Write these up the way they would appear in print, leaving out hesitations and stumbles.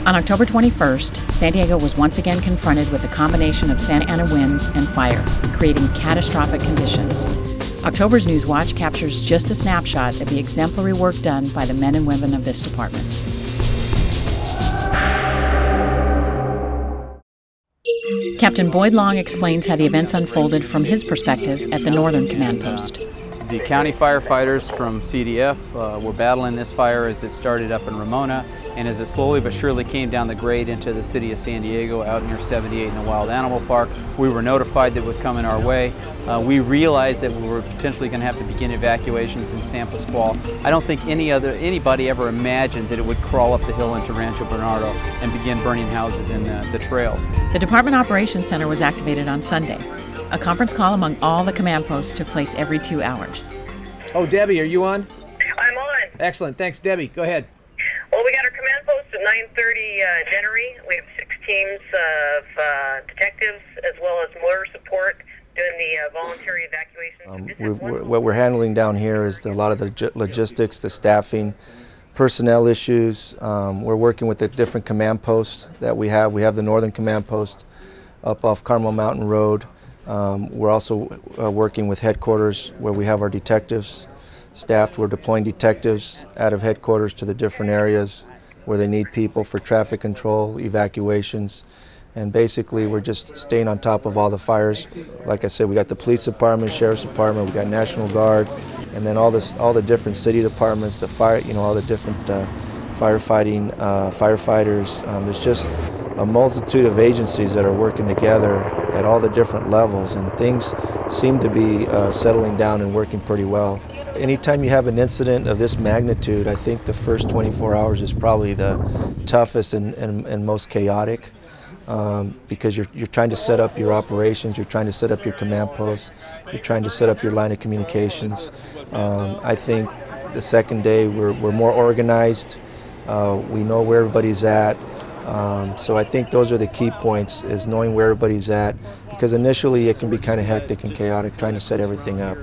On October 21st, San Diego was once again confronted with a combination of Santa Ana winds and fire, creating catastrophic conditions. October's News Watch captures just a snapshot of the exemplary work done by the men and women of this department. Captain Boyd Long explains how the events unfolded from his perspective at the Northern Command Post. The county firefighters from CDF were battling this fire as it started up in Ramona, and as it slowly but surely came down the grade into the city of San Diego out near 78 in the Wild Animal Park. We were notified that it was coming our way. We realized that we were potentially going to have to begin evacuations in San Pasqual. I don't think anybody ever imagined that it would crawl up the hill into Rancho Bernardo and begin burning houses in the trails. The Department Operations Center was activated on Sunday. A conference call among all the command posts took place every 2 hours. Oh, Debbie, are you on? I'm on. Excellent. Thanks, Debbie. Go ahead. Well, we got our command post at 9:30 January. We have 6 teams of detectives as well as motor support doing the voluntary evacuation. What we're handling down here is a lot of the logistics, the staffing, personnel issues. We're working with the different command posts that we have. We have the Northern Command Post up off Carmel Mountain Road. We're also working with headquarters where we have our detectives staffed. We're deploying detectives out of headquarters to the different areas where they need people for traffic control, evacuations, and basically we're just staying on top of all the fires. Like I said, we got the police department, sheriff's department, we got National Guard, and then all the different city departments, the fire, all the different firefighting firefighters. There's just a multitude of agencies that are working together at all the different levels, and things seem to be settling down and working pretty well. Anytime you have an incident of this magnitude, I think the first 24 hours is probably the toughest and most chaotic because you're trying to set up your operations, you're trying to set up your command posts, you're trying to set up your line of communications. I think the second day we're more organized, we know where everybody's at. So I think those are the key points, is knowing where everybody's at, because initially it can be kind of hectic and chaotic trying to set everything up.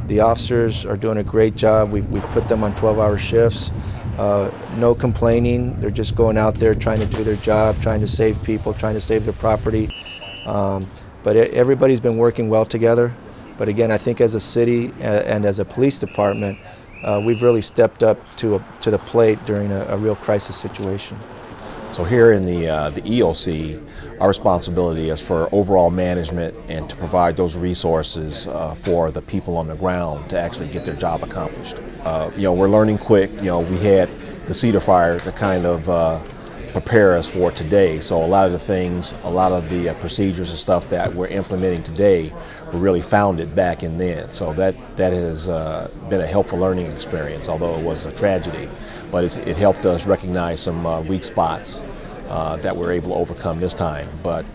The officers are doing a great job. We've put them on 12-hour shifts. No complaining. They're just going out there trying to do their job, trying to save people, trying to save their property. But everybody's been working well together. But again, I think as a city and as a police department, we've really stepped up to the plate during a real crisis situation. So here in the EOC, our responsibility is for overall management and to provide those resources for the people on the ground to actually get their job accomplished. We're learning quick. We had the Cedar Fire to kind of prepare us for today. So a lot of the things, a lot of the procedures and stuff that we're implementing today were really founded back in then. So that has been a helpful learning experience, although it was a tragedy. But it helped us recognize some weak spots that we're able to overcome this time. But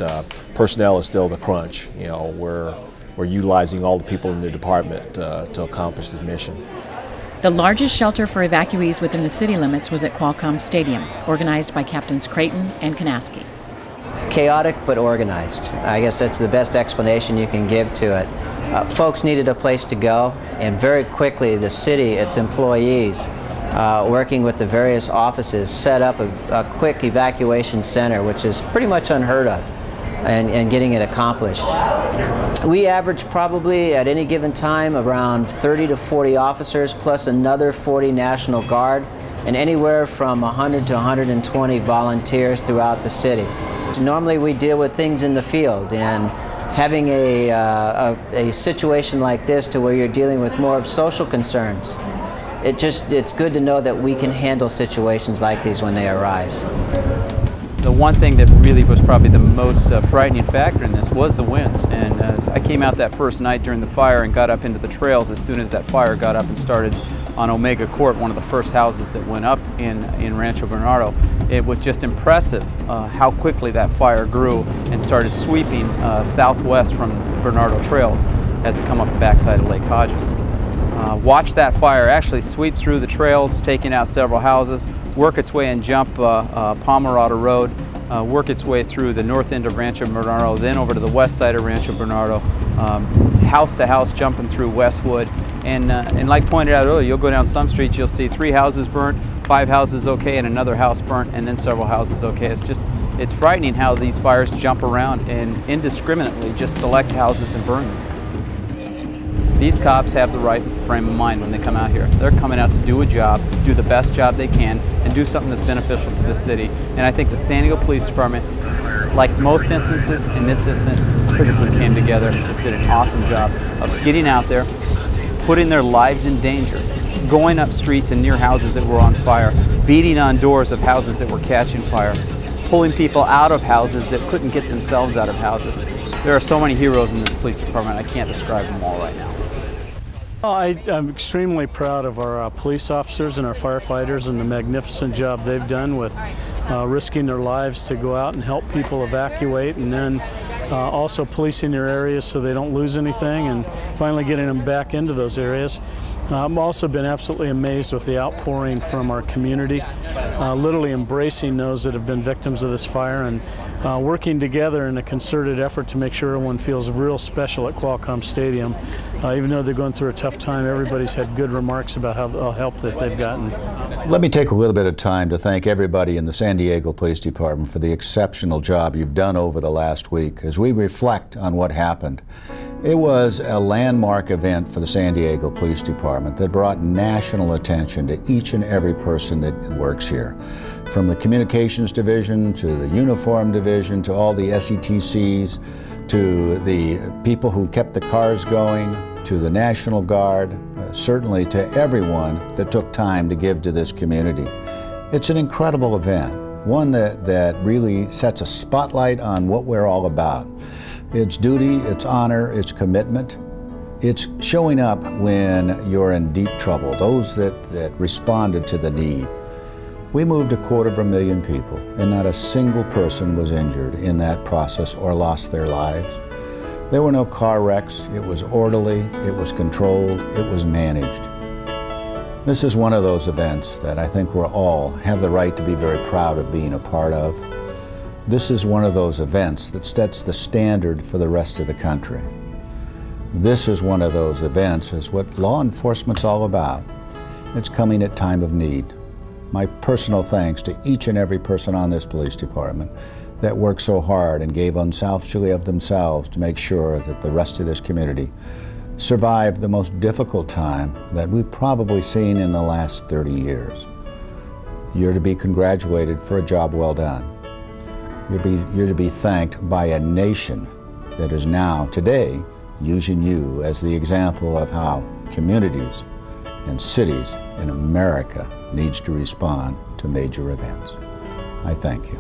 personnel is still the crunch. We're utilizing all the people in the department to accomplish this mission. The largest shelter for evacuees within the city limits was at Qualcomm Stadium, organized by Captains Creighton and Kanaski. Chaotic but organized. I guess that's the best explanation you can give to it. Folks needed a place to go, and very quickly the city, its employees, working with the various offices, set up a quick evacuation center, which is pretty much unheard of, and getting it accomplished. We average probably at any given time around 30 to 40 officers plus another 40 National Guard, and anywhere from 100 to 120 volunteers throughout the city. Normally we deal with things in the field, and having a situation like this to where you're dealing with more of social concerns, it's good to know that we can handle situations like these when they arise. The one thing that really was probably the most frightening factor in this was the winds. And as I came out that first night during the fire and got up into the trails, as soon as that fire got up and started on Omega Court, one of the first houses that went up in Rancho Bernardo, it was just impressive how quickly that fire grew and started sweeping southwest from Bernardo trails as it come up the backside of Lake Hodges. Watch that fire actually sweep through the trails, taking out several houses, work its way and jump Pomerado Road, work its way through the north end of Rancho Bernardo, then over to the west side of Rancho Bernardo, house to house, jumping through Westwood. And like pointed out earlier, you'll go down some streets, you'll see 3 houses burnt, 5 houses okay and another house burnt and then several houses okay. It's frightening how these fires jump around and indiscriminately just select houses and burn them. These cops have the right frame of mind when they come out here. They're coming out to do a job, do the best job they can, and do something that's beneficial to the city. And I think the San Diego Police Department, like most instances, in this instance, critically came together and just did an awesome job of getting out there, putting their lives in danger, going up streets and near houses that were on fire, beating on doors of houses that were catching fire, pulling people out of houses that couldn't get themselves out of houses. There are so many heroes in this police department, I can't describe them all right now. Well, I'm extremely proud of our police officers and our firefighters and the magnificent job they've done with risking their lives to go out and help people evacuate, and then also policing their areas so they don't lose anything, and finally getting them back into those areas. I've also been absolutely amazed with the outpouring from our community, literally embracing those that have been victims of this fire and working together in a concerted effort to make sure everyone feels real special at Qualcomm Stadium. Even though they're going through a tough time, everybody's had good remarks about how the help that they've gotten. Let me take a little bit of time to thank everybody in the San Diego Police Department for the exceptional job you've done over the last week. As we reflect on what happened, it was a landmark event for the San Diego Police Department that brought national attention to each and every person that works here. From the communications division to the uniform division to all the SETCs to the people who kept the cars going to the National Guard, certainly to everyone that took time to give to this community. It's an incredible event, one that really sets a spotlight on what we're all about. It's duty, it's honor, it's commitment. It's showing up when you're in deep trouble, those that responded to the need. We moved 250,000 people, and not a single person was injured in that process or lost their lives. There were no car wrecks. It was orderly, it was controlled, it was managed. This is one of those events that I think we all have the right to be very proud of being a part of. This is one of those events that sets the standard for the rest of the country. This is one of those events is what law enforcement's all about. It's coming at time of need. My personal thanks to each and every person on this police department that worked so hard and gave unselfishly of themselves to make sure that the rest of this community survived the most difficult time that we've probably seen in the last 30 years. You're to be congratulated for a job well done. You're to be thanked by a nation that is now, today, using you as the example of how communities and cities in America needs to respond to major events. I thank you.